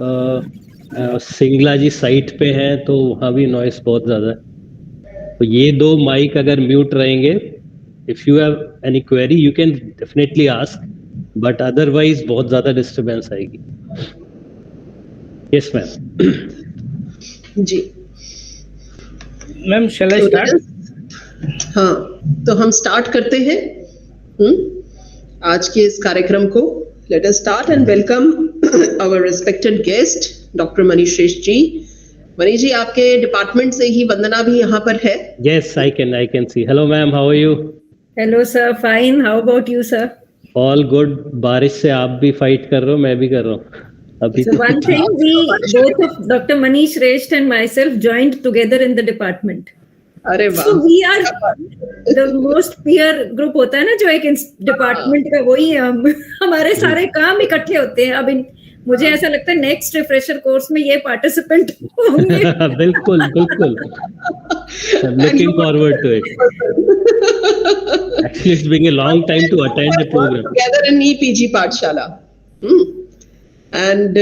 सिंगला जी site पे हैं तो वहाँ भी नॉइस बहुत ज़्यादा है, तो ये दो माइक अगर म्यूट रहेंगे, if you have any query you can definitely ask, but otherwise बहुत ज़्यादा डिस्टरबेंस आएगी। Yes ma'am. जी मैम, शैल आई स्टार्ट? हाँ, तो हम स्टार्ट करते हैं आज के इस कार्यक्रम को। Let us start and welcome our respected guest doctor Manish Shrestha ji. Manish ji, आपके डिपार्टमेंट से ही वंदना भी यहाँ पर है। Yes, I can see. Hello ma'am, how are you? Hello sir, fine. How about you sir? All good. बारिश से आप भी फाइट कर रहे हो, मैं भी कर रहा हूँ अभी। So one thing, we both of Dr. Manish Resht and myself joined together in the department. अरे वाह। So we are the most peer group होता है ना जो एक डिपार्टमेंट का, वही है हम। हमारे सारे काम इकट्ठे होते हैं। अब मुझे ऐसा लगता है नेक्स्ट रिफ्रेशर कोर्स में ये पार्टिसिपेंट होंगे। बिल्कुल बिल्कुल, looking forward to it. Actually, it's been a long time to attend the program. Together in EPG Pathshala. And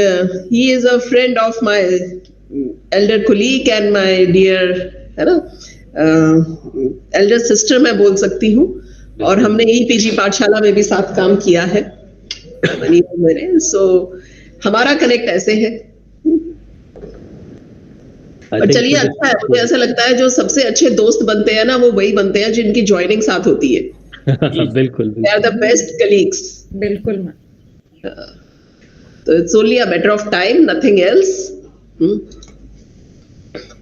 he is a friend of my elder colleague and my dear, है ना, elder sister मैं बोल सकती हूँ। और हमने EPG पाठशाला में भी साथ काम किया है मेरे। So हमारा कनेक्ट ऐसे है। और चलिए, अच्छा है, मुझे ऐसा लगता है जो सबसे अच्छे दोस्त बनते हैं ना, वो वही बनते हैं जिनकी ज्वाइनिंग साथ होती है। बिल्कुल, They are the best colleagues. बिल्कुल। तो it's only a matter of time, nothing else.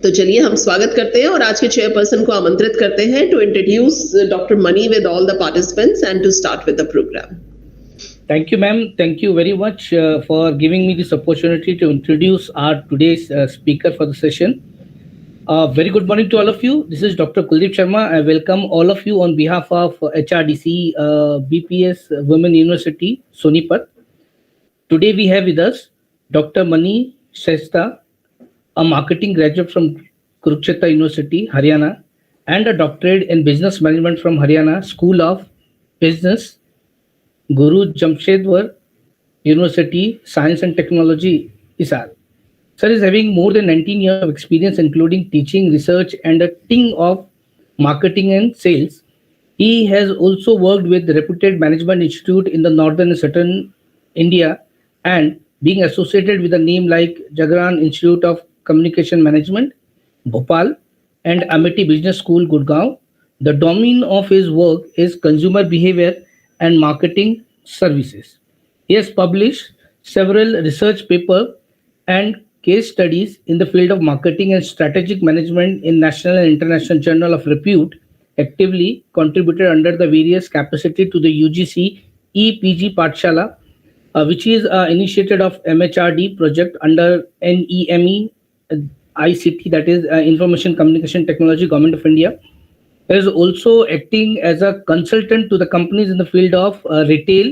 तो चलिए हम स्वागत करते हैं और आज के चेयरपर्सन को आमंत्रित करते हैं to introduce doctor Mani with all the participants and to start with the programme. Thank you, ma'am. Thank you very much for giving me this opportunity to introduce our today's speaker for the session. Very good morning to all of you. This is Dr. Kuldeep Sharma. I welcome all of you on behalf of HRDC BPS Women University, Sonipat. Today we have with us Dr. Mani Shrestha, a marketing graduate from Kurukshetra University, Haryana, and a doctorate in business management from Haryana School of Business, Guru Jamshedwar University, Science and Technology, Hisar. Sir is having more than 19 years of experience, including teaching, research, and a ting of marketing and sales. He has also worked with the reputed management institute in the northern and southern India, and being associated with a name like Jagran Institute of Communication Management, Bhopal, and Amity Business School, Gurgaon. The domain of his work is consumer behavior and marketing services. He has published several research papers and case studies in the field of marketing and strategic management in national and international journal of repute, actively contributed under the various capacity to the UGC EPG Pathshala, which is initiated of MHRD project under NEME ICT, that is Information Communication Technology, Government of India. He is also acting as a consultant to the companies in the field of retail,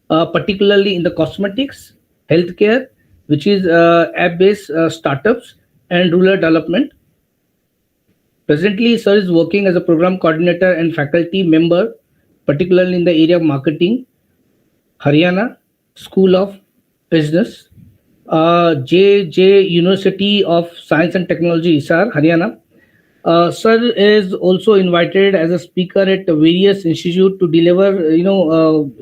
particularly in the cosmetics, healthcare, which is app-based startups, and rural development. Presently, sir is working as a program coordinator and faculty member, particularly in the area of marketing, Haryana School of Business, JJ University of Science and Technology, Hisar, Haryana. Sir is also invited as a speaker at various institutes to deliver,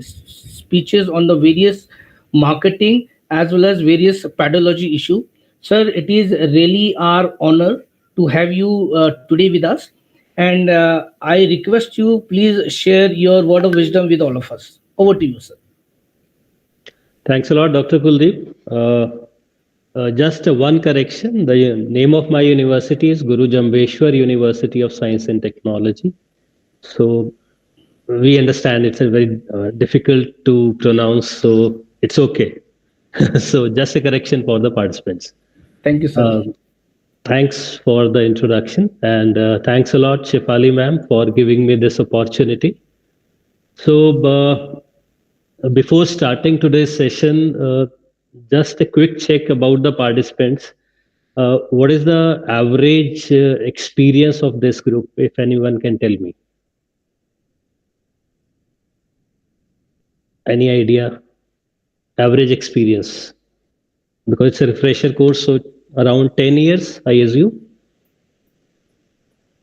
speeches on the various marketing as well as various pedology issue. Sir, it is really our honor to have you today with us, and I request you please share your word of wisdom with all of us. Over to you, sir. Thanks a lot, Dr. Kuldeep. Just one correction. The name of my university is Guru Jambeshwar University of Science and Technology. So we understand it's a very difficult to pronounce, so it's okay. So just a correction for the participants. Thank you, sir. Thanks for the introduction, and thanks a lot, Shefali ma'am, for giving me this opportunity. So before starting today's session, just a quick check about the participants. What is the average experience of this group, if anyone can tell me? Any idea? Average experience? Because it's a refresher course, so around 10 years, I assume.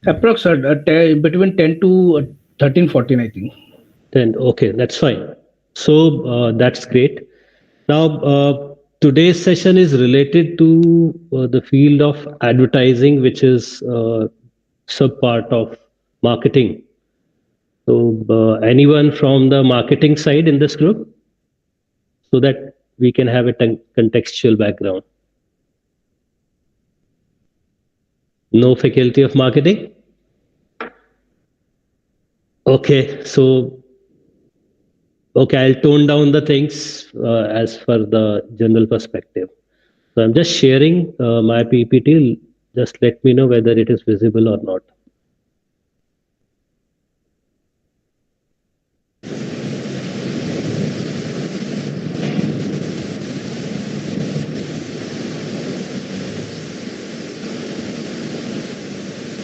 Approx between 10 to 13, 14, I think. 10. Okay, that's fine. So that's great. Now, today's session is related to the field of advertising, which is sub part of marketing. So, anyone from the marketing side in this group, so that we can have a contextual background. No faculty of marketing? Okay, so I'll tone down the things as per the general perspective. So I'm just sharing my PPT. Just let me know whether it is visible or not.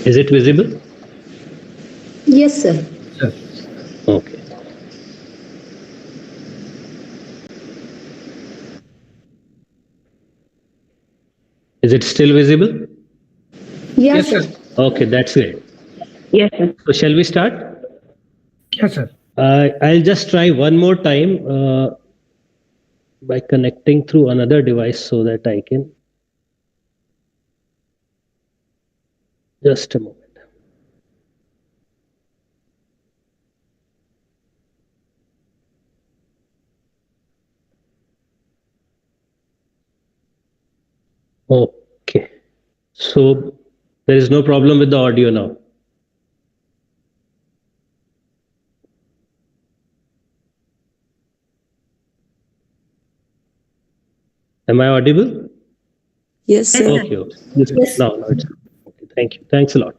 Is it visible? Yes, sir. Sir. Okay. Is it still visible? Yes, Yes, sir. Okay, that's great. Yes, sir. So shall we start? Yes, sir. I'll just try one more time by connecting through another device so that I can. Just a moment. Okay. So there is no problem with the audio now. Am I audible? Yes, sir. Okay. Okay. Yes. Now it's okay. Thank you. Thanks a lot.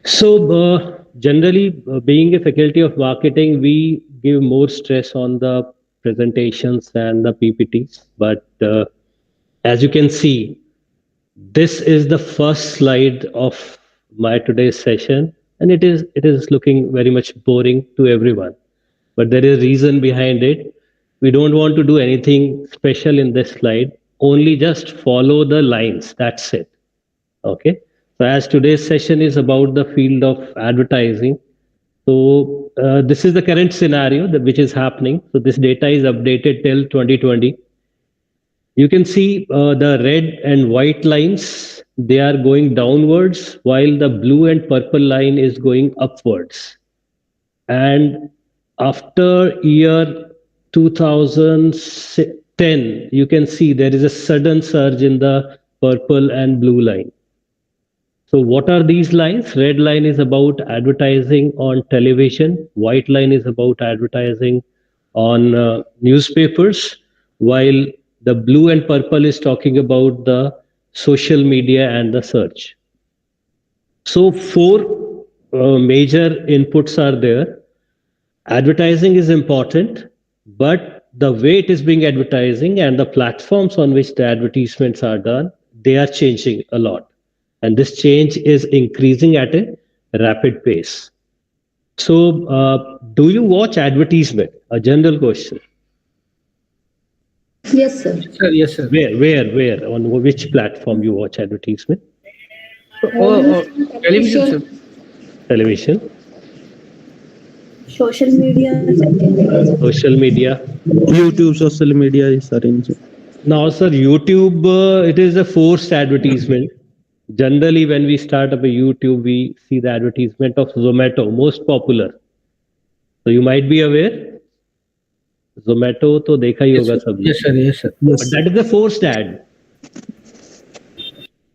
So generally, being a faculty of marketing, we give more stress on the presentations and the PPTs. But as you can see, this is the first slide of my today's session, and it is looking very much boring to everyone. But there is a reason behind it. We don't want to do anything special in this slide. Only just follow the lines. That's it. Okay. So as today's session is about the field of advertising, so this is the current scenario which is happening. So this data is updated till 2020. You can see the red and white lines, they are going downwards while the blue and purple line is going upwards. And after year 2010, you can see there is a sudden surge in the purple and blue line. So what are these lines? Red line is about advertising on television. White line is about advertising on newspapers, while the blue and purple is talking about the social media and the search. So four major inputs are there. Advertising is important, but the way it is being advertising and the platforms on which the advertisements are done, they are changing a lot. And this change is increasing at a rapid pace. So, do you watch advertisement? A general question. Yes, sir. Sir, yes, sir. Where? On which platform you watch advertisement? Television, sir. Television, Social media. social media. YouTube, social media is arranged. Now, sir, YouTube, it is a forced advertisement. Generally, when we start up a YouTube, we see the advertisement of Zomato, most popular. So you might be aware. Zomato to dekha hi hoga sabne. Yes, sir. Yes, sir. But that is a forced ad.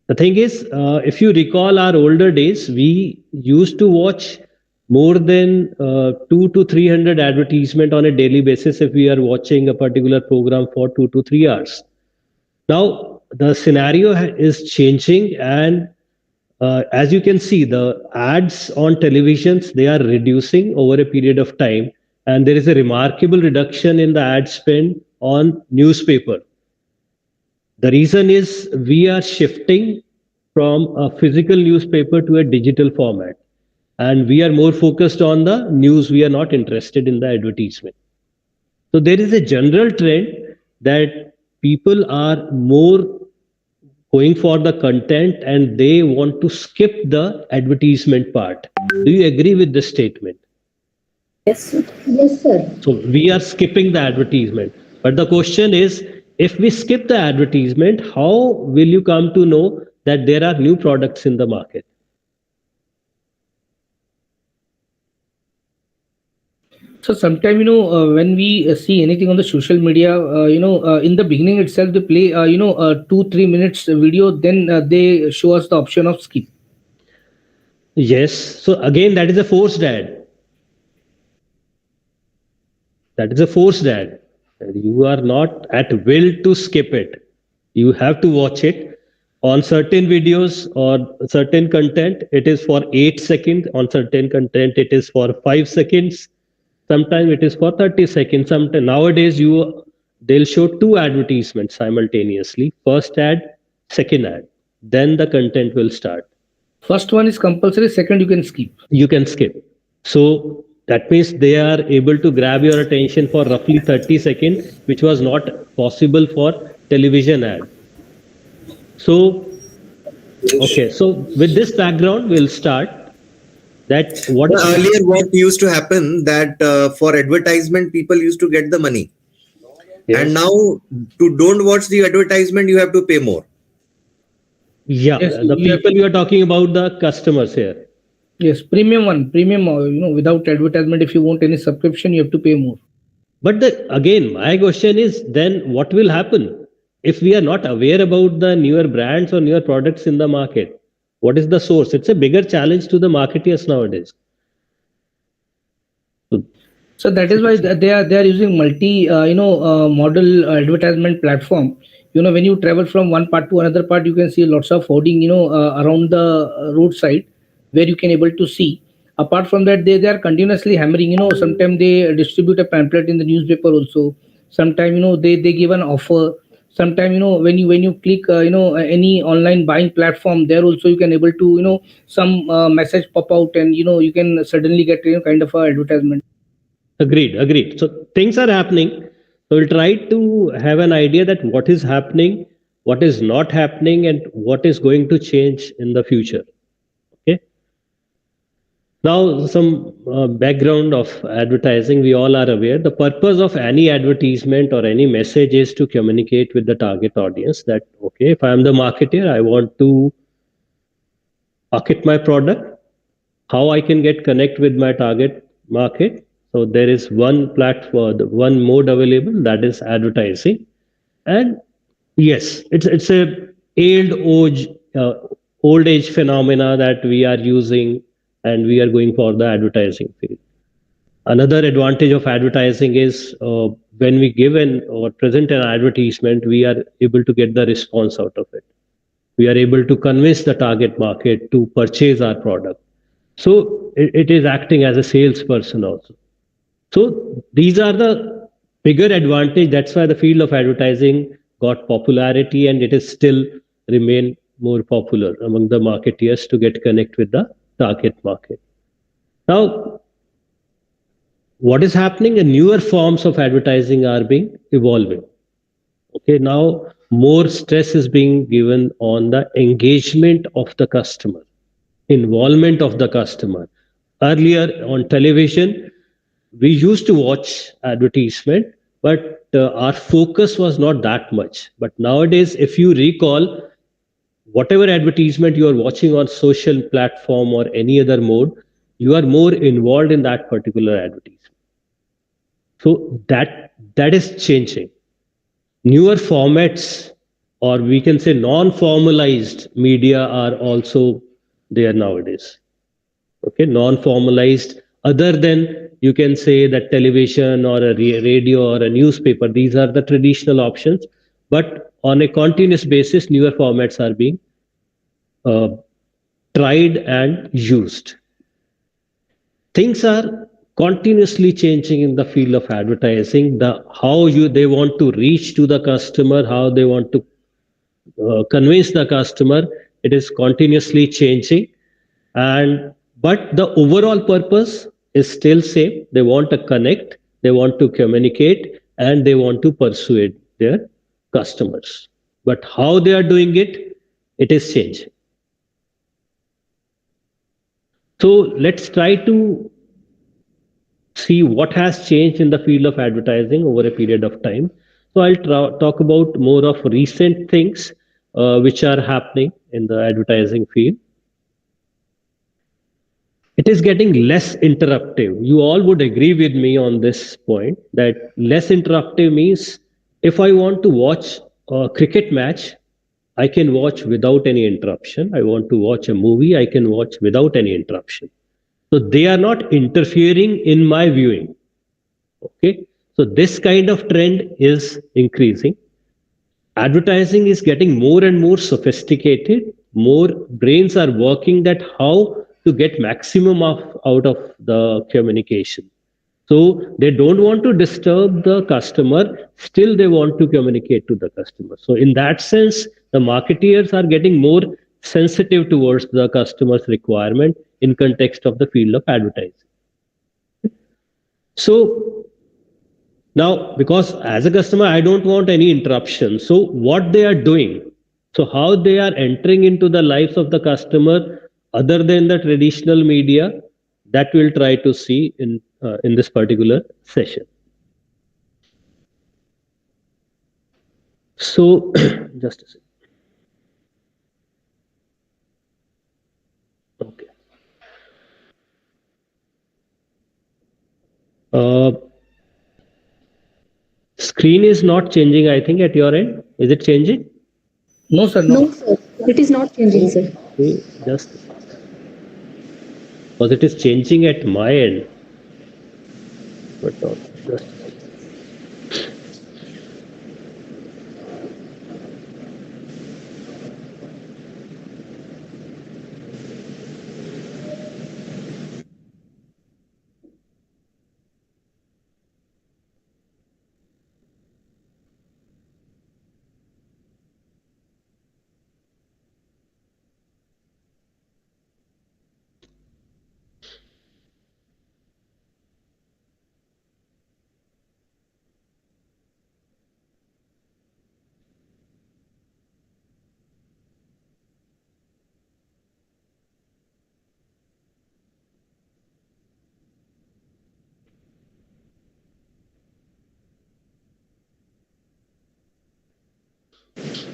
The thing is, if you recall our older days, we used to watch more than 200 to 300 advertisement on a daily basis if we are watching a particular program for 2 to 3 hours. Now, the scenario is changing, and as you can see, the ads on televisions, they are reducing over a period of time, and there is a remarkable reduction in the ad spend on newspaper. The reason is we are shifting from a physical newspaper to a digital format, and we are more focused on the news. We are not interested in the advertisement. So there is a general trend that people are more going for the content and they want to skip the advertisement part. Do you agree with this statement? Yes, sir. Yes, sir. So we are skipping the advertisement. But the question is, if we skip the advertisement, how will you come to know that there are new products in the market? So sometimes, when we see anything on the social media, in the beginning itself, they play, 2-3 minutes video, then they show us the option of skip. Yes. So again, that is a forced ad. That is a forced ad. You are not at will to skip it. You have to watch it. On certain videos or certain content, it is for 8 seconds. On certain content, it is for 5 seconds. Sometimes it is for 30 seconds. Sometimes nowadays they'll show 2 advertisements simultaneously. First ad, second ad. Then the content will start. First one is compulsory, second you can skip. You can skip. So that means they are able to grab your attention for roughly 30 seconds, which was not possible for television ad. So, okay, so with this background, we'll start. That what Earlier, what used to happen that for advertisement, people used to get the money, Yes. and now to don't watch the advertisement, you have to pay more. Yeah, Yes, the we have- people you are talking about, the customers here. Yes, premium one, without advertisement, if you want any subscription, you have to pay more. But again, my question is then what will happen if we are not aware about the newer brands or newer products in the market? What is the source? It's a bigger challenge to the marketeers nowadays. So that is why they are using model advertisement platform. When you travel from one part to another part, you can see lots of hoarding around the roadside where you can able to see. Apart from that, they are continuously hammering. Sometimes they distribute a pamphlet in the newspaper also. Sometimes they give an offer. Sometimes when you click any online buying platform, there also you can able to some message pop out, and you can suddenly get kind of a advertisement. Agreed. So things are happening. So we'll try to have an idea that what is happening, what is not happening, and what is going to change in the future. Okay. Now, some background of advertising. We all are aware. The purpose of any advertisement or any message is to communicate with the target audience that, okay, if I am the marketer, I want to market my product, how I can get connect with my target market. So there is one platform, one mode available, that is advertising. And yes, it's a old age phenomena that we are using, and we are going for the advertising field. Another advantage of advertising is when we give or present an advertisement, we are able to get the response out of it. We are able to convince the target market to purchase our product. So it is acting as a salesperson also. So these are the bigger advantage. That's why the field of advertising got popularity, and it is still remain more popular among the marketeers to get connect with the target market. Now, what is happening? The newer forms of advertising are being evolving. Okay, now more stress is being given on the engagement of the customer, involvement of the customer. Earlier on television, we used to watch advertisement, but our focus was not that much. But nowadays, if you recall, whatever advertisement you are watching on social platform or any other mode, you are more involved in that particular advertisement. So that is changing. Newer formats, or we can say non-formalized media, are also there nowadays. Okay, non-formalized, other than you can say that television or a radio or a newspaper, these are the traditional options. But on a continuous basis, newer formats are being tried and used. Things are continuously changing in the field of advertising. They want to reach to the customer, how they want to convince the customer, it is continuously changing. But the overall purpose is still same. They want to connect, they want to communicate, and they want to persuade their customers. But how they are doing it, it is changing. So let's try to see what has changed in the field of advertising over a period of time. So I'll talk about more of recent things which are happening in the advertising field. It is getting less interruptive. You all would agree with me on this point that less interruptive means if I want to watch a cricket match, I can watch without any interruption. I want to watch a movie, I can watch without any interruption. So they are not interfering in my viewing. Okay, so this kind of trend is increasing. Advertising is getting more and more sophisticated. More brains are working that how to get maximum out of the communication. So they don't want to disturb the customer, still they want to communicate to the customer. So in that sense, the marketeers are getting more sensitive towards the customer's requirement in context of the field of advertising. So now, because as a customer, I don't want any interruption. So what they are doing, so how they are entering into the lives of the customer other than the traditional media, that we'll try to see in this particular session. So just a second. Okay. Screen is not changing, I think, at your end. Is it changing? No, sir. No, sir. It is not changing, sir. Okay, just because it is changing at my end, but not just.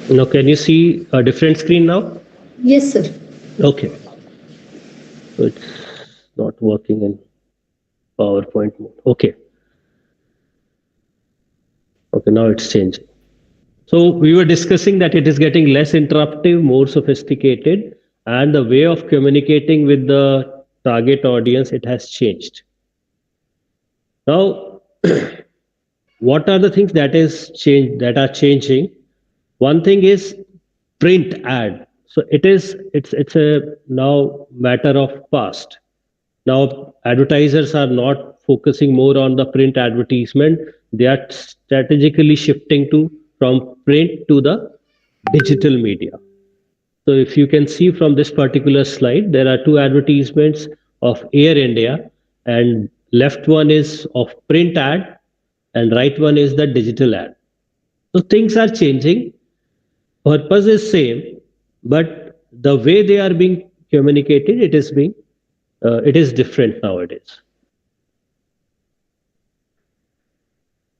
Now, can you see a different screen now? Yes, sir. Okay. So it's not working in PowerPoint mode. Okay. Okay, now it's changing. So we were discussing that it is getting less interruptive, more sophisticated, and the way of communicating with the target audience, it has changed. Now, what are the things that are changing? One thing is print ad. So it's a now matter of past. Now advertisers are not focusing more on the print advertisement. They are strategically shifting from print to the digital media. So if you can see from this particular slide, there are two advertisements of Air India, and left one is of print ad and right one is the digital ad. So things are changing. Purpose is same, but the way they are being communicated, it is different nowadays.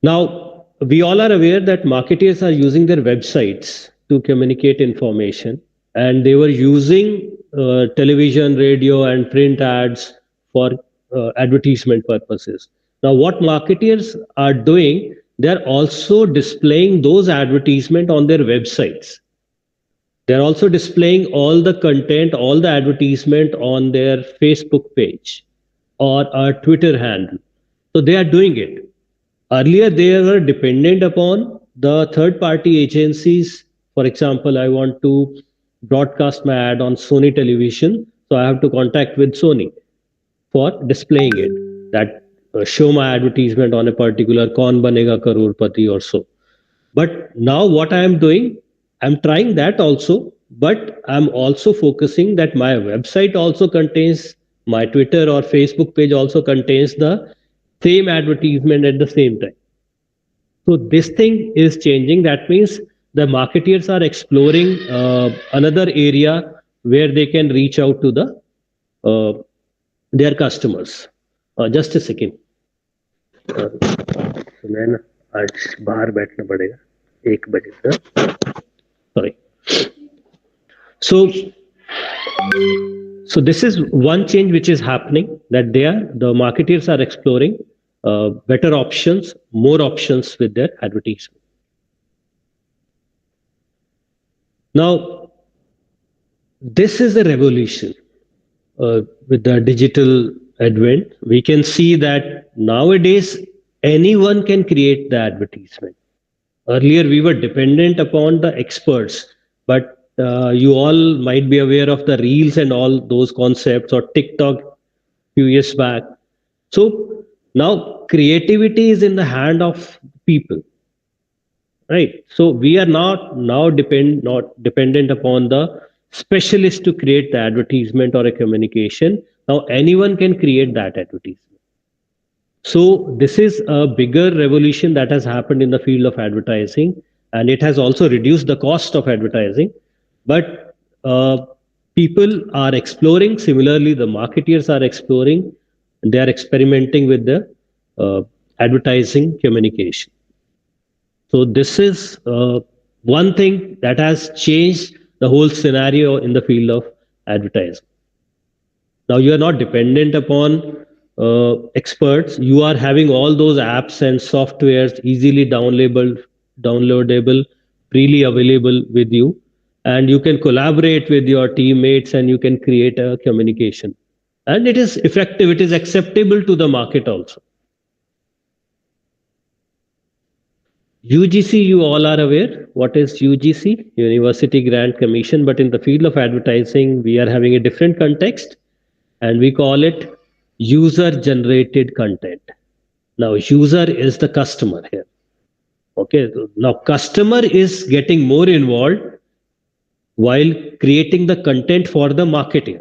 Now, we all are aware that marketers are using their websites to communicate information, and they were using television, radio, and print ads for advertisement purposes. Now, what marketers are doing, they're also displaying those advertisements on their websites. They're also displaying all the content, all the advertisement on their Facebook page or a Twitter handle. So they are doing it. Earlier, they were dependent upon the third-party agencies. For example, I want to broadcast my ad on Sony television, so I have to contact with Sony for displaying it. That show my advertisement on a particular Kaun Banega Crorepati or so. But now what I am doing, I'm trying that also, but I'm also focusing that my website also contains, my Twitter or Facebook page also contains the same advertisement at the same time. So this thing is changing. That means the marketeers are exploring another area where they can reach out to their customers. Just a second. मैं ना आज बाहर बैठना पड़ेगा 1 बजे से. Sorry. So this is one change which is happening, that the marketeers are exploring better options, more options with their advertisement. Now, this is a revolution with the digital advent. We can see that nowadays anyone can create the advertisement. Earlier we were dependent upon the experts, but you all might be aware of the reels and all those concepts, or TikTok few years back. So now creativity is in the hand of people, right? So we are not dependent upon the specialist to create the advertisement or a communication. Now anyone can create that advertisement. So this is a bigger revolution that has happened in the field of advertising, and it has also reduced the cost of advertising. But people are exploring. Similarly, the marketeers are exploring. They are experimenting with the advertising communication. So this is one thing that has changed the whole scenario in the field of advertising. Now you are not dependent upon experts. You are having all those apps and softwares easily downloadable, freely available with you, and you can collaborate with your teammates and you can create a communication, and it is effective. It is acceptable to the market also. UGC, you all are aware what is UGC, University Grant Commission, but in the field of advertising we are having a different context, and we call it user generated content. Now user is the customer here. Okay, now customer is getting more involved while creating the content for the marketer.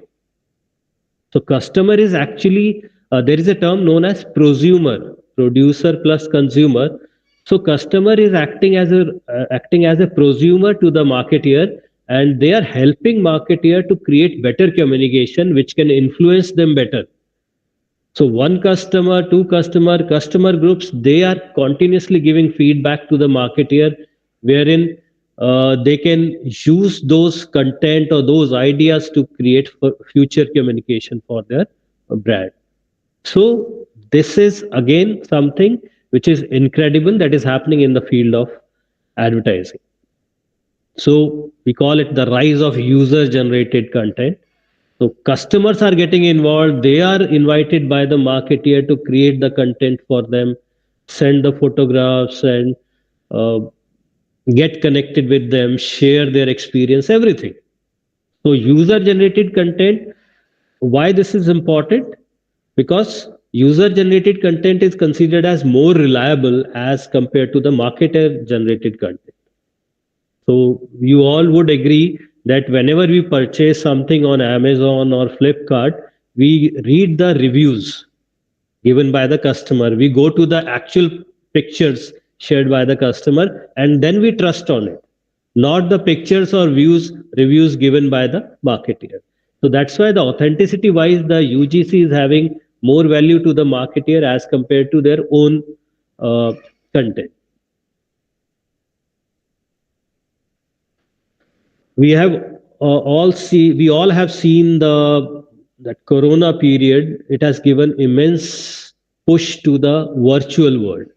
So customer is actually, there is a term known as prosumer, producer plus consumer. So customer is acting as a prosumer to the marketeer, and they are helping marketeer to create better communication which can influence them better. So one customer, two customer groups, they are continuously giving feedback to the marketeer, wherein they can use those content or those ideas to create future communication for their brand. So this is again something which is incredible that is happening in the field of advertising. So we call it the rise of user generated content. So customers are getting involved. They are invited by the marketeer to create the content for them, send the photographs, and get connected with them, share their experience, everything. So user generated content, why this is important? Because user generated content is considered as more reliable as compared to the marketer generated content. So you all would agree that whenever we purchase something on Amazon or Flipkart, we read the reviews given by the customer. We go to the actual pictures shared by the customer, and then we trust on it, not the pictures or reviews given by the marketeer. So that's why the authenticity wise, the UGC is having more value to the marketeer as compared to their own content. We all have seen that Corona period. It has given immense push to the virtual world.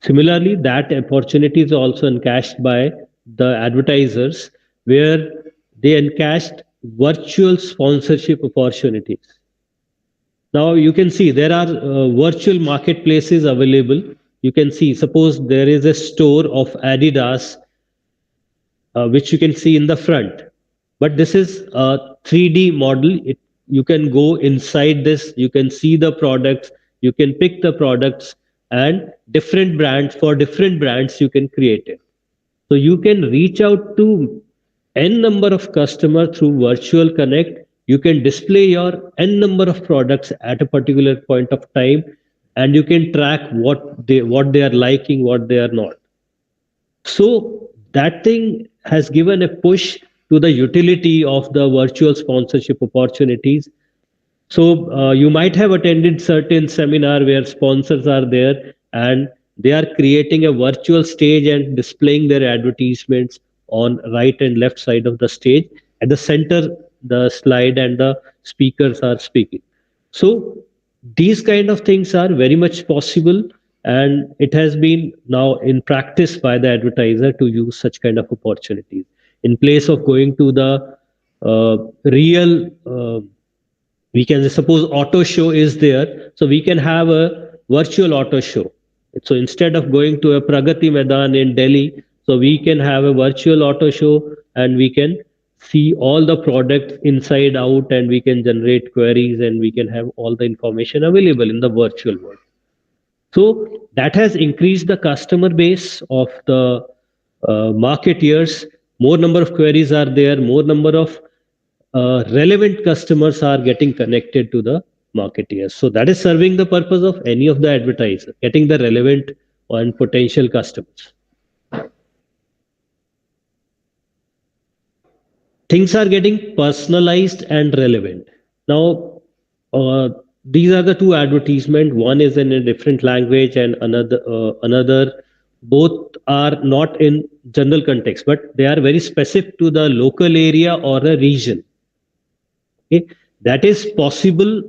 Similarly, that opportunity is also encashed by the advertisers, where they encashed virtual sponsorship opportunities. Now you can see there are virtual marketplaces available. You can see, suppose there is a store of Adidas, which you can see in the front, but this is a 3D model. You can go inside this, you can see the products, you can pick the products, and different brands you can create it. So you can reach out to n number of customers through virtual connect. You can display your n number of products at a particular point of time, and you can track what they are liking, what they are not. So that thing has given a push to the utility of the virtual sponsorship opportunities. So you might have attended certain seminar where sponsors are there and they are creating a virtual stage and displaying their advertisements on right and left side of the stage. At the center, the slide and the speakers are speaking. So these kind of things are very much possible, and it has been now in practice by the advertiser to use such kind of opportunities in place of going to the real we can suppose auto show is there, so we can have a virtual auto show. So instead of going to a Pragati Maidan in Delhi, so we can have a virtual auto show and we can see all the products inside out, and we can generate queries and we can have all the information available in the virtual world. So that has increased the customer base of the marketeers. More number of queries are there, more number of relevant customers are getting connected to the marketeers. So that is serving the purpose of any of the advertiser, getting the relevant and potential customers. Things are getting personalized and relevant. Now, these are the two advertisements. One is in a different language and another. Both are not in general context, but they are very specific to the local area or a region. Okay? That is possible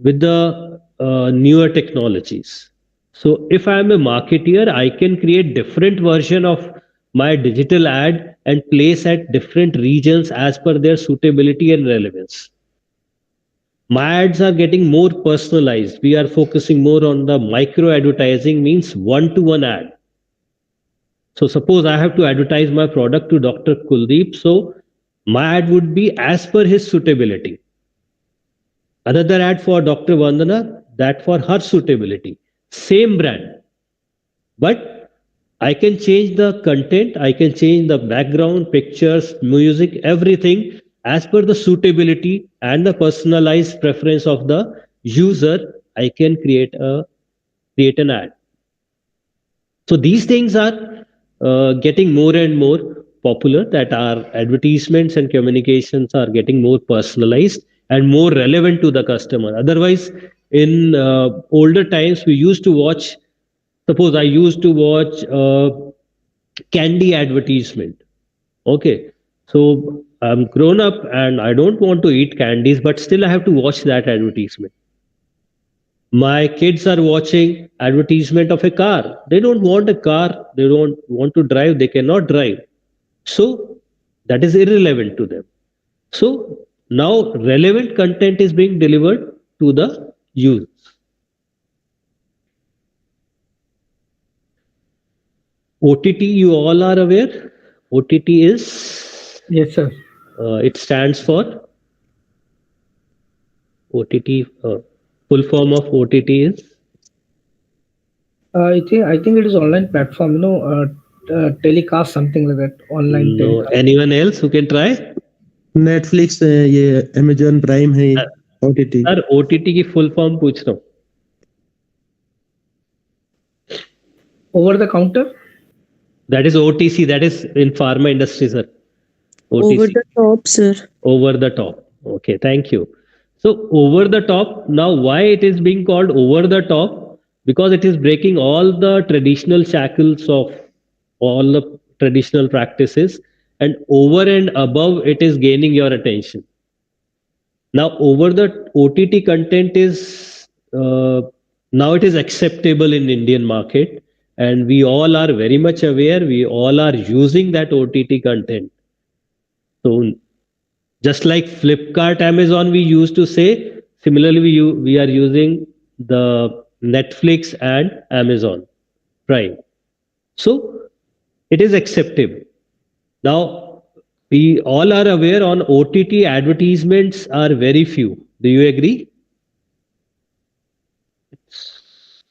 with the newer technologies. So if I am a marketeer, I can create different version of my digital ad and place at different regions as per their suitability and relevance. My ads are getting more personalized. We are focusing more on the micro advertising, means one-to-one ad. So suppose I have to advertise my product to Dr. Kuldeep, so my ad would be as per his suitability. Another ad for Dr. Vandana, that for her suitability. Same brand. But I can change the content, I can change the background, pictures, music, everything as per the suitability and the personalized preference of the user. I can create an ad. So these things are getting more and more popular, that our advertisements and communications are getting more personalized and more relevant to the customer. Otherwise, in older times, we used to watch, suppose I used to watch candy advertisement. Okay, so I'm grown up and I don't want to eat candies, but still I have to watch that advertisement. My kids are watching advertisement of a car. They don't want a car. They don't want to drive. They cannot drive. So that is irrelevant to them. So now relevant content is being delivered to the users. OTT, you all are aware. OTT is? Yes, sir. It stands for OTT. Full form of OTT is? I think it is online platform, telecast, something like that. Online No. telecast. Anyone else who can try? Netflix है, ये Amazon prime है, OTT. Sir OTT की full form पूछ रहा हूँ. Over the counter? That is OTC. That is in pharma industry, sir. OTC. Over the top, sir. Over the top. Okay, thank you. So over the top, now why it is being called over the top? Because it is breaking all the traditional shackles of all the traditional practices, and over and above it is gaining your attention. Now over the OTT content is, now it is acceptable in Indian market, and we all are very much aware, we all are using that OTT content. So just like Flipkart, Amazon, we used to say, similarly we are using the Netflix and Amazon Prime. So it is acceptable. Now we all are aware on OTT advertisements are very few. Do you agree? It's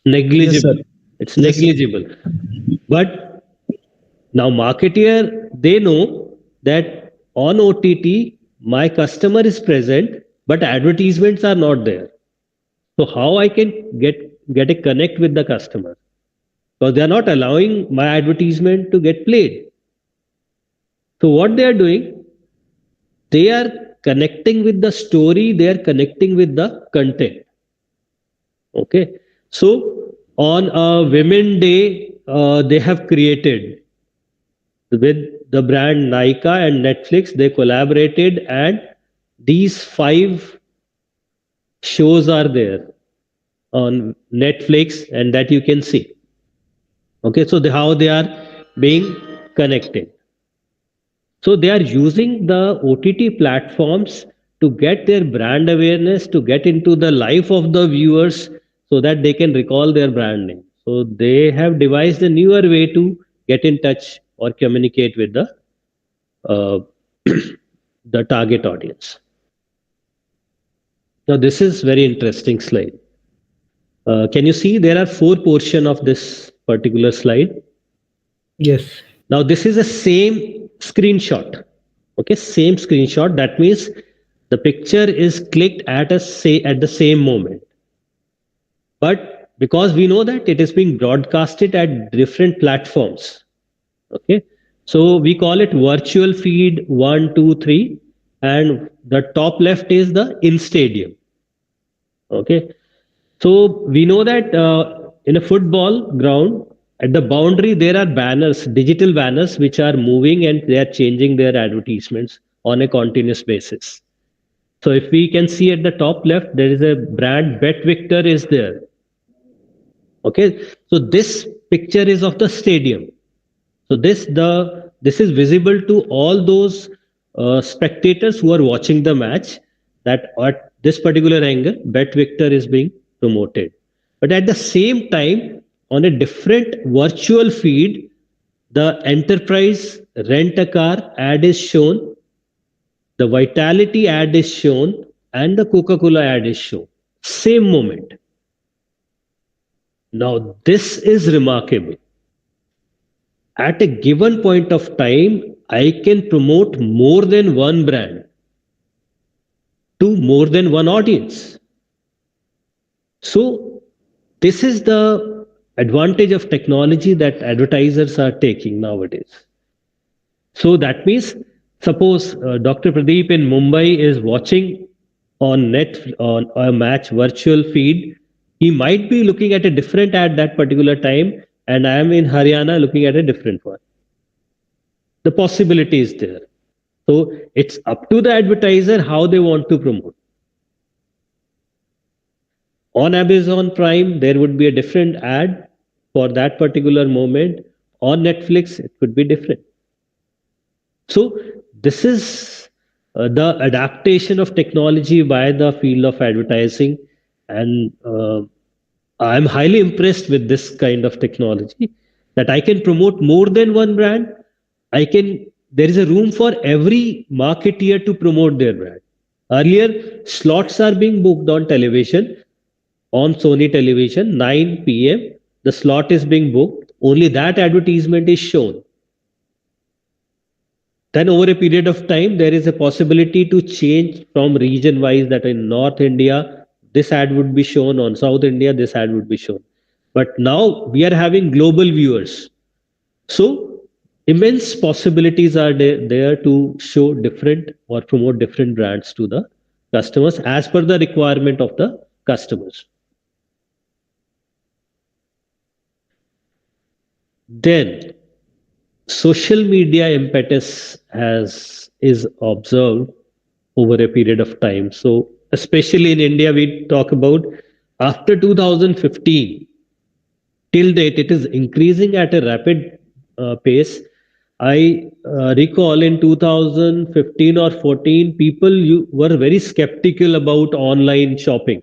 negligible. Yes, it's negligible. But now marketeer, they know that on OTT, my customer is present, but advertisements are not there. So how I can get a connect with the customer? Because they are not allowing my advertisement to get played. So what they are doing, they are connecting with the story, they are connecting with the content. Okay. So on a Women Day, they have created with the brand Nykaa and Netflix, they collaborated, and these 5 shows are there on Netflix, and that you can see. Okay, so how they are being connected. So they are using the OTT platforms to get their brand awareness, to get into the life of the viewers, so that they can recall their brand name. So they have devised a newer way to get in touch or communicate with uh, the target audience. Now this is very interesting slide. Can you see there are 4 portions of this particular slide? Yes. Now this is a same screenshot. Okay, same screenshot. That means the picture is clicked at the same moment. But because we know that it is being broadcasted at different platforms. Okay, so we call it virtual feed 1, 2, 3, and the top left is the in stadium. Okay, so we know that in a football ground, at the boundary, there are banners, digital banners, which are moving and they are changing their advertisements on a continuous basis. So if we can see at the top left, there is a brand Bet Victor is there. Okay, so this picture is of the stadium. So this is visible to all those spectators who are watching the match, that at this particular angle, Bet Victor is being promoted. But at the same time, on a different virtual feed, the enterprise rent a car ad is shown, the Vitality ad is shown, and the Coca-Cola ad is shown. Same moment. Now, this is remarkable. At a given point of time, I can promote more than one brand to more than one audience. So this is the advantage of technology that advertisers are taking nowadays. So that means, suppose Dr. Pradeep in Mumbai is watching on a match virtual feed, he might be looking at a different ad that particular time, and I am in Haryana looking at a different one. The possibility is there. So it's up to the advertiser how they want to promote. On Amazon Prime, there would be a different ad for that particular moment. On Netflix, it could be different. So this is the adaptation of technology by the field of advertising, and I'm highly impressed with this kind of technology, that I can promote more than one brand. There is a room for every marketeer to promote their brand. Earlier, slots are being booked on television, on Sony television, 9 p.m. The slot is being booked. Only that advertisement is shown. Then over a period of time, there is a possibility to change from region wise, that in North India, this ad would be shown, on South India, this ad would be shown. But now we are having global viewers. So immense possibilities are there to show different or promote different brands to the customers as per the requirement of the customers. Then social media impetus is observed over a period of time. So especially in India, we talk about after 2015 till date, it is increasing at a rapid pace. I recall in 2015 or 14, people were very skeptical about online shopping,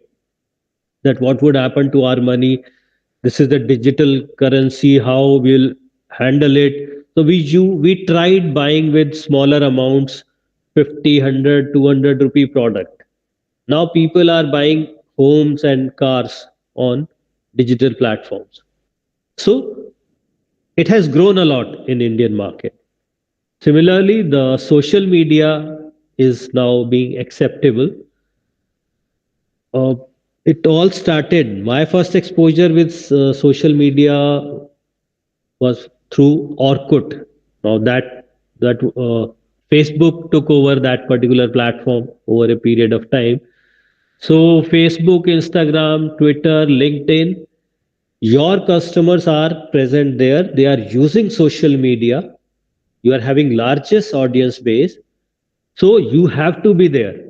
that what would happen to our money. This is the digital currency, how we'll handle it. So we tried buying with smaller amounts, 50, 100, 200 rupee product. Now people are buying homes and cars on digital platforms. So it has grown a lot in Indian market. Similarly, the social media is now being acceptable. It all started, my first exposure with social media was through Orkut. Now that that Facebook took over that particular platform over a period of time. So Facebook, Instagram, Twitter, LinkedIn, your customers are present there. They are using social media. You are having largest audience base. So you have to be there.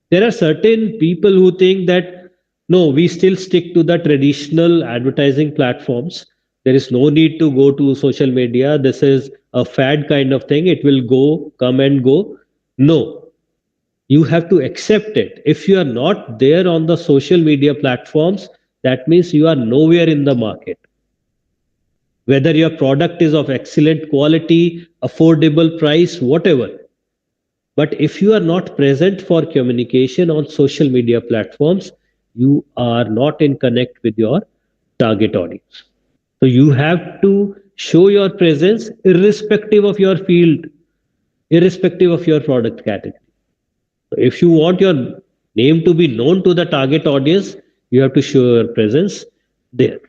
There are certain people who think that no, we still stick to the traditional advertising platforms. There is no need to go to social media. This is a fad kind of thing. It will come and go. No, you have to accept it. If you are not there on the social media platforms, that means you are nowhere in the market. Whether your product is of excellent quality, affordable price, whatever. But if you are not present for communication on social media platforms, you are not in connect with your target audience. So you have to show your presence irrespective of your field, irrespective of your product category. So if you want your name to be known to the target audience, you have to show your presence there.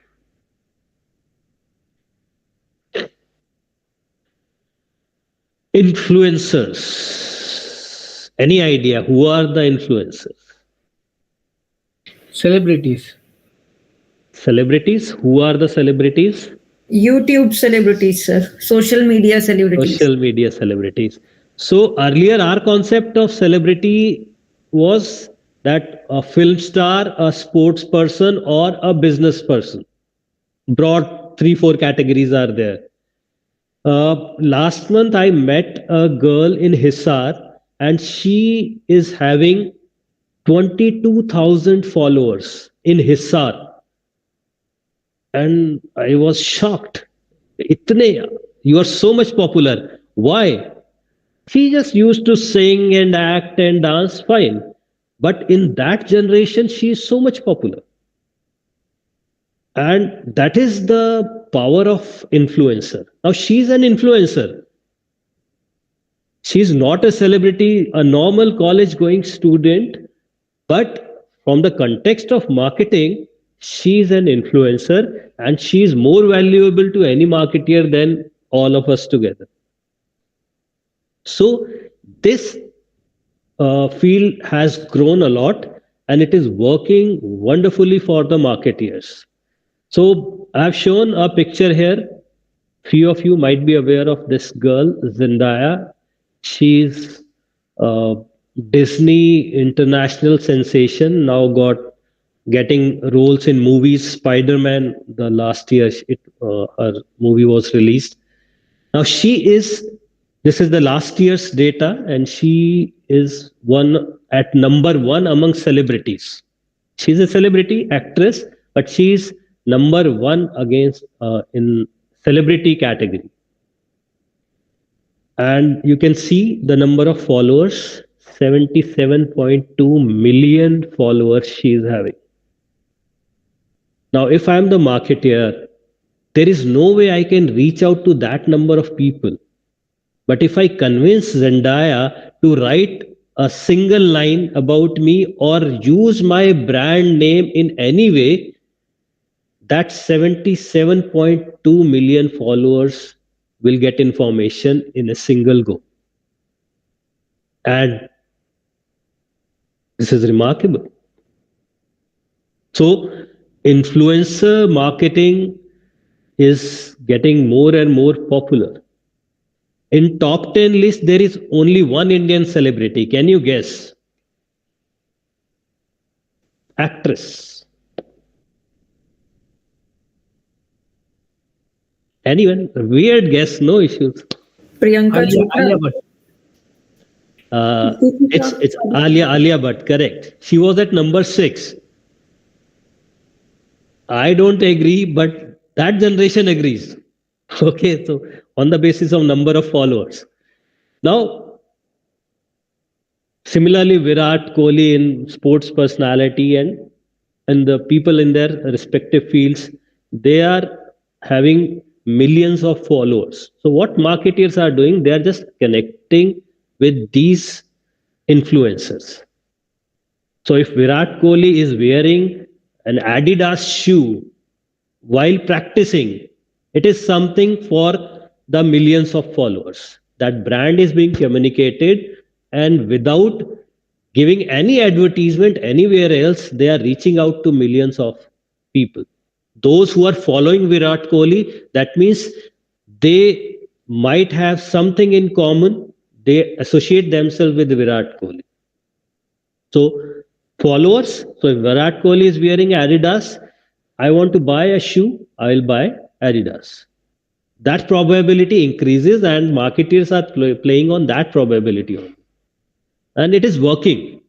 Influencers. Any idea who are the influencers? Celebrities. Celebrities. Who are the celebrities? YouTube celebrities, sir. Social media celebrities. Social media celebrities. So earlier our concept of celebrity was that a film star, a sports person, or a business person. Broad 3-4 categories are there. Last month I met a girl in Hisar and she is having 22,000 followers in Hisar. And I was shocked. Itne, you are so much popular. Why? She just used to sing and act and dance fine. But in that generation, she is so much popular. And that is the power of influencer. Now she's an influencer. She's not a celebrity, a normal college going student, but from the context of marketing, she's an influencer and she's more valuable to any marketeer than all of us together. So this field has grown a lot and it is working wonderfully for the marketeers. So I've shown a picture here. Few of you might be aware of this girl, Zendaya. She's Disney international sensation, now getting roles in movies. Spider-Man, the last year her movie was released. Now this is the last year's data, and she is at number 1 among celebrities. She's a celebrity actress, but she's number 1 against in celebrity category. And you can see the number of followers, 77.2 million followers she is having. Now, if I'm the marketer, there is no way I can reach out to that number of people. But if I convince Zendaya to write a single line about me or use my brand name in any way, that 77.2 million followers will get information in a single go. And this is remarkable. So influencer marketing is getting more and more popular. In top 10 list, there is only one Indian celebrity. Can you guess? Actress. Anyone? Weird guess, no issues. Priyanka Alia Chopra. Bhatt. It's Alia Bhatt, correct. She was at number 6. I don't agree, but that generation agrees. Okay, so on the basis of number of followers. Now, similarly, Virat Kohli in sports personality and the people in their respective fields, they are having millions of followers. So what marketeers are doing, they are just connecting with these influencers. So if Virat Kohli is wearing an Adidas shoe while practicing, it is something for the millions of followers. that brand is being communicated, and without giving any advertisement anywhere else, they are reaching out to millions of people. Those who are following Virat Kohli, that means they might have something in common. They associate themselves with Virat Kohli. So followers, so if Virat Kohli is wearing Adidas, I want to buy a shoe, I will buy Adidas. That probability increases, and marketers are playing on that probability only. And it is working.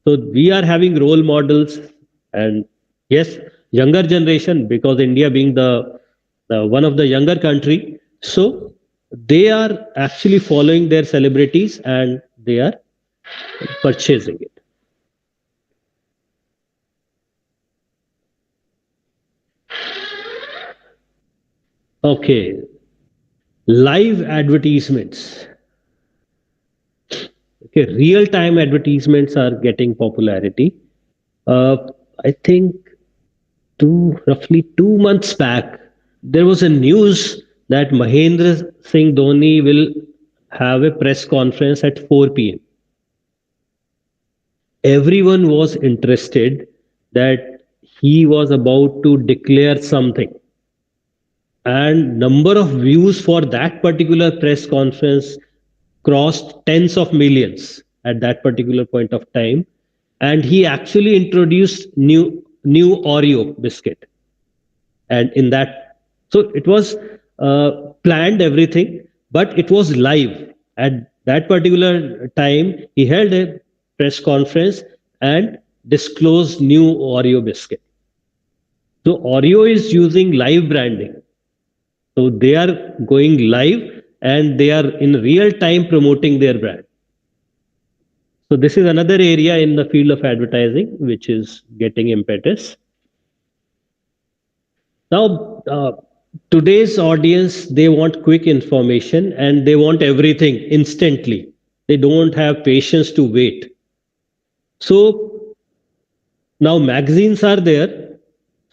So we are having role models, and yes, younger generation, because India being the one of the younger country, so they are actually following their celebrities and they are purchasing it. Okay, live advertisements. Okay, real-time advertisements are getting popularity. I think roughly 2 months back, there was a news that Mahendra Singh Dhoni will have a press conference at 4 p.m. Everyone was interested that he was about to declare something. And number of views for that particular press conference crossed tens of millions at that particular point of time. And he actually introduced new Oreo biscuit. And in that, so it was planned everything, but it was live. At that particular time, he held a press conference and disclosed new Oreo biscuit. So Oreo is using live branding. So they are going live and they are in real time promoting their brand. So this is another area in the field of advertising which is getting impetus. Now, today's audience, they want quick information and they want everything instantly. They don't have patience to wait. So now magazines are there.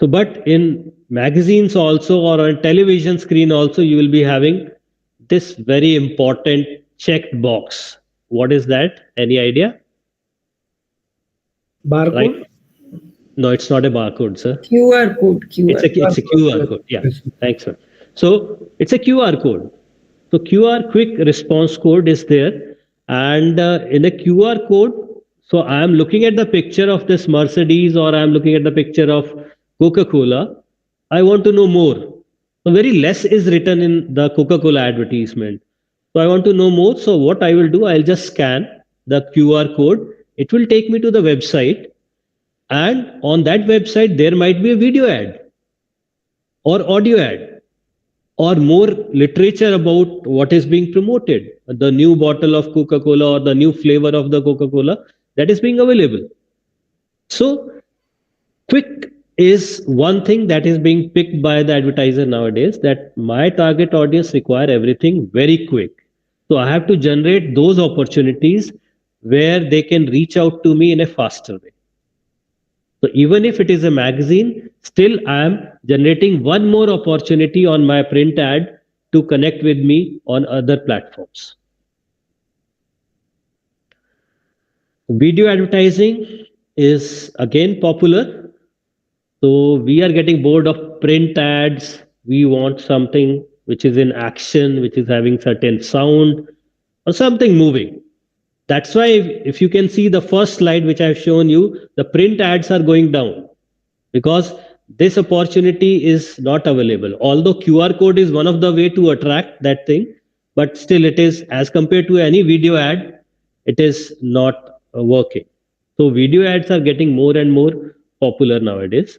So, but in magazines also, or on television screen also, you will be having this very important checked box. What is that? Any idea? Barcode? Right? No, it's not a barcode, sir. QR code. It's a QR code. Yeah, thanks, sir. So it's a QR code. So QR quick response code is there. And in a QR code, so I am looking at the picture of this Mercedes, or I am looking at the picture of Coca-Cola. I want to know more. So very less is written in the Coca-Cola advertisement. So I want to know more. So what I will do, I'll just scan the QR code. It will take me to the website. And on that website, there might be a video ad or audio ad or more literature about what is being promoted. The new bottle of Coca-Cola or the new flavor of the Coca-Cola that is being available. So quick is one thing that is being picked by the advertiser nowadays, that my target audience require everything very quick. So I have to generate those opportunities where they can reach out to me in a faster way. So even if it is a magazine, still I am generating one more opportunity on my print ad to connect with me on other platforms. Video advertising is again popular. So we are getting bored of print ads. We want something which is in action, which is having certain sound or something moving. That's why if you can see the first slide which I've shown you, the print ads are going down because this opportunity is not available. Although QR code is one of the way to attract that thing, but still it is, as compared to any video ad, it is not working. So video ads are getting more and more popular nowadays.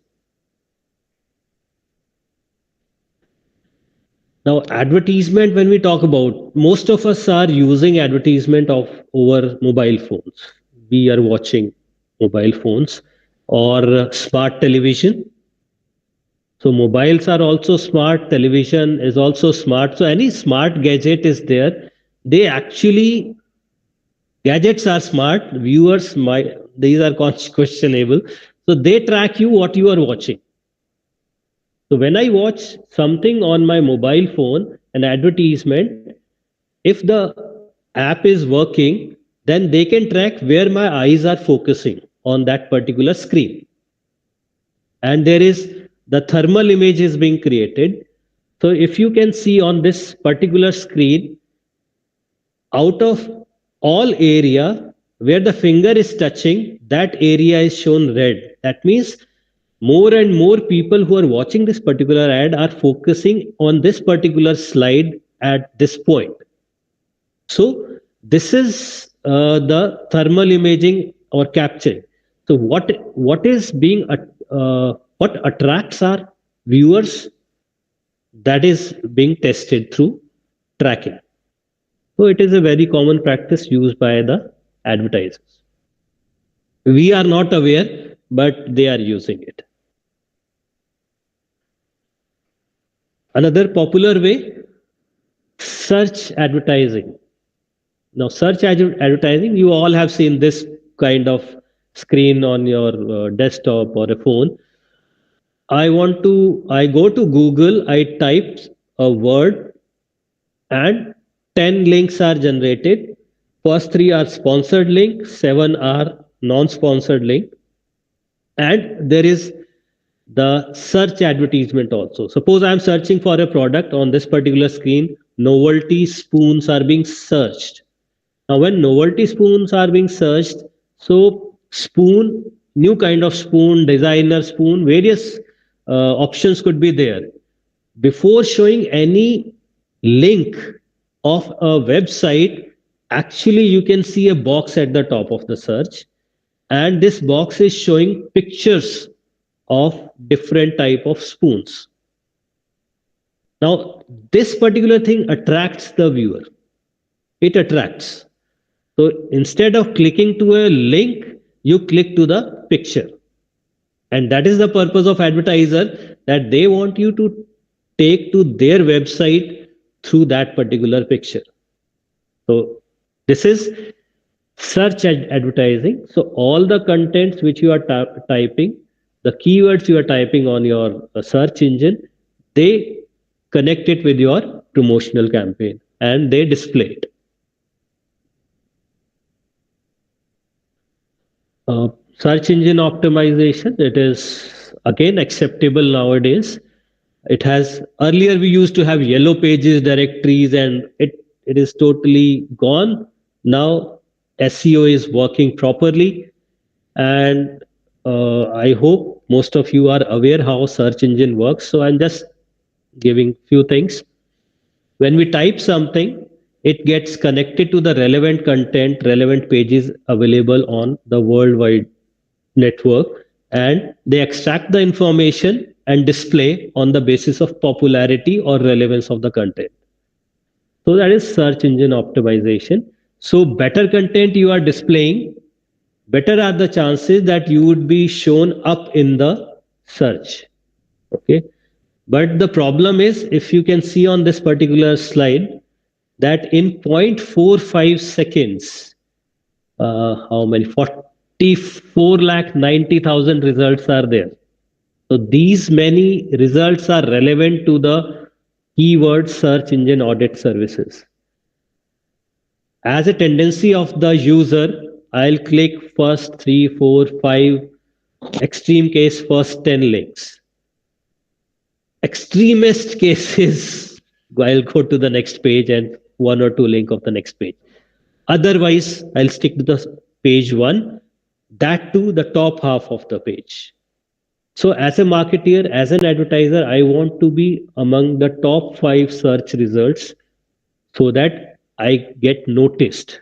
Now, advertisement, when we talk about, most of us are using advertisement over mobile phones. We are watching mobile phones or smart television. So mobiles are also smart, television is also smart. So any smart gadget is there. They actually, gadgets are smart, viewers, these are questionable. So they track you what you are watching. So when I watch something on my mobile phone, an advertisement, if the app is working, then they can track where my eyes are focusing on that particular screen. And there is the thermal image is being created. So if you can see on this particular screen, out of all area where the finger is touching, that area is shown red. That means more and more people who are watching this particular ad are focusing on this particular slide at this point. So this is the thermal imaging or capturing. So what is being what attracts our viewers, that is being tested through tracking. So it is a very common practice used by the advertisers. We are not aware, but they are using it. Another popular way, search advertising. Now, search advertising, you all have seen this kind of screen on your desktop or a phone. I go to Google, I type a word, and 10 links are generated. First 3 are sponsored link, 7 are non-sponsored link. And there is the search advertisement also. Suppose I am searching for a product on this particular screen, novelty spoons are being searched. Now, when novelty spoons are being searched, so spoon, new kind of spoon, designer spoon, various options could be there. Before showing any link of a website, actually you can see a box at the top of the search, and this box is showing pictures of different type of spoons. Now, this particular thing attracts the viewer. It attracts. So instead of clicking to a link, you click to the picture. And that is the purpose of advertiser, that they want you to take to their website through that particular picture. So this is search advertising. So all the contents which you are typing, the keywords you are typing on your search engine, they connect it with your promotional campaign and they display it. Search engine optimization, it is again acceptable nowadays. It has, earlier we used to have yellow pages directories, and it is totally gone. Now SEO is working properly, and I hope most of you are aware how search engine works. So I'm just giving few things. When we type something, it gets connected to the relevant content, relevant pages available on the worldwide network, and they extract the information and display on the basis of popularity or relevance of the content. So that is search engine optimization. So better content you are displaying, better are the chances that you would be shown up in the search. Okay. But the problem is, if you can see on this particular slide, that in 0.45 seconds, how many? 44,90,000 results are there. So these many results are relevant to the keyword search engine audit services. As a tendency of the user, I'll click first 3, 4, 5, extreme case first 10 links. Extremist cases, I'll go to the next page and 1 or 2 link of the next page. Otherwise, I'll stick to the page 1, that to the top half of the page. So as a marketer, as an advertiser, I want to be among the top 5 search results so that I get noticed.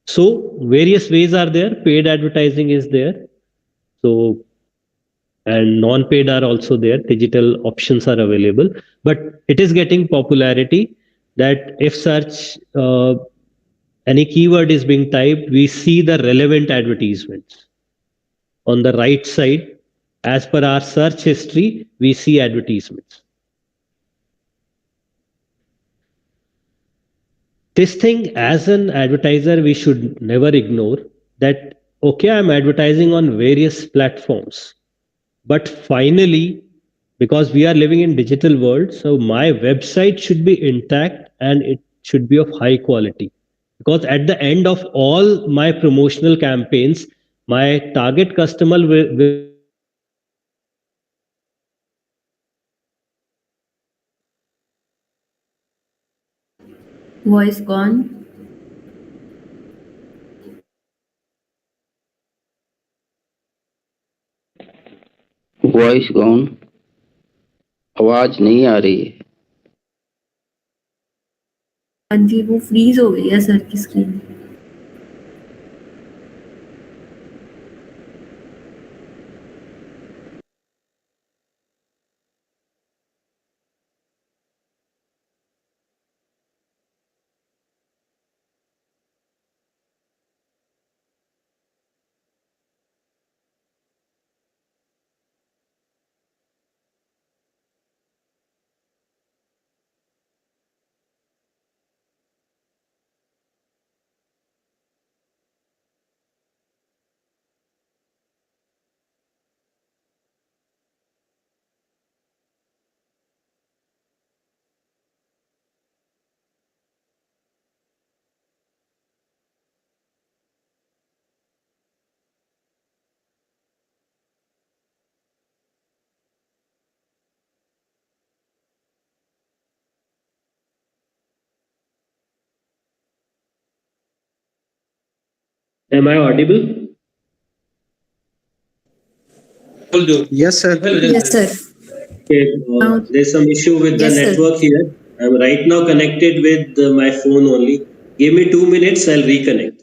So various ways are there. Paid advertising is there. So, and non-paid are also there. Digital options are available, but it is getting popularity that if search any keyword is being typed, we see the relevant advertisements. On the right side, as per our search history, we see advertisements. This thing, as an advertiser, we should never ignore that, okay, I'm advertising on various platforms, but finally, because we are living in digital world, so my website should be intact and should be of high quality. Because at the end of all my promotional campaigns, my target customer will Voice gone. Voice gone, आवाज नहीं आ रही है। हाँ जी, वो freeze हो गई है sir की screen. Am I audible? Yes, sir. Yes, sir. Okay, there's some issue with the Yes, sir. network here. I'm right now connected with my phone only. Give me 2 minutes, I'll reconnect.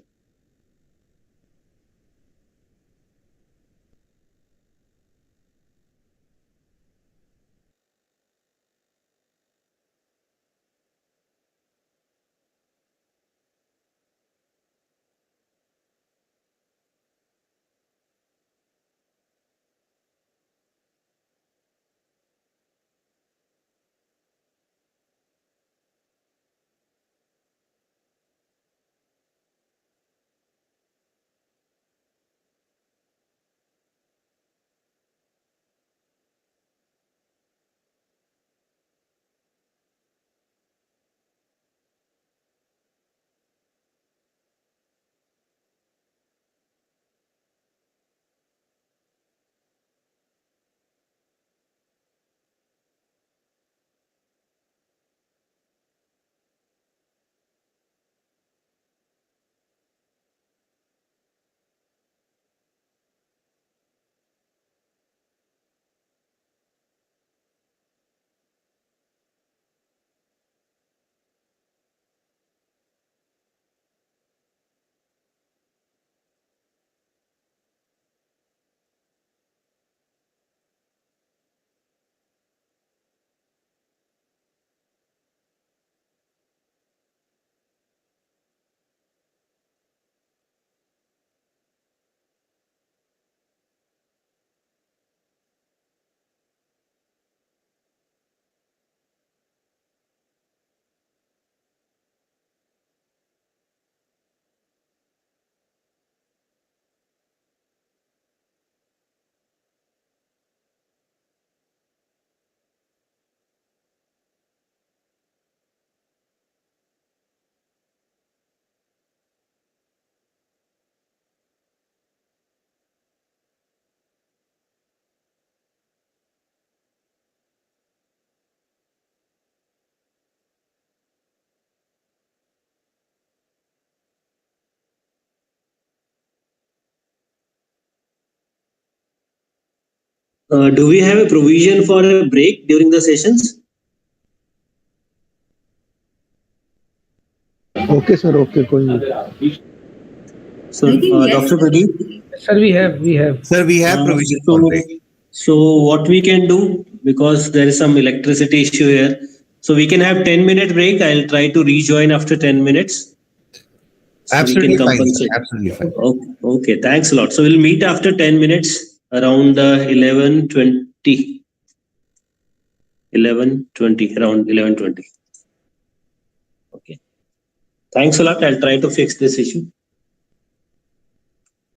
Do we have a provision for a break during the sessions? Okay, sir. Okay, कोई नहीं. So, I think yes. Dr. Pradeep? Sir, we have. Sir, we have provision for break. So what we can do, because there is some electricity issue here, so we can have 10-minute break. I'll try to rejoin after 10 minutes. So Absolutely we can fine. Sir. compensate. Absolutely fine. Okay, thanks a lot. So we'll meet after 10 minutes around 11:20. 11:20, around 11:20. Okay. Thanks a lot. I'll try to fix this issue.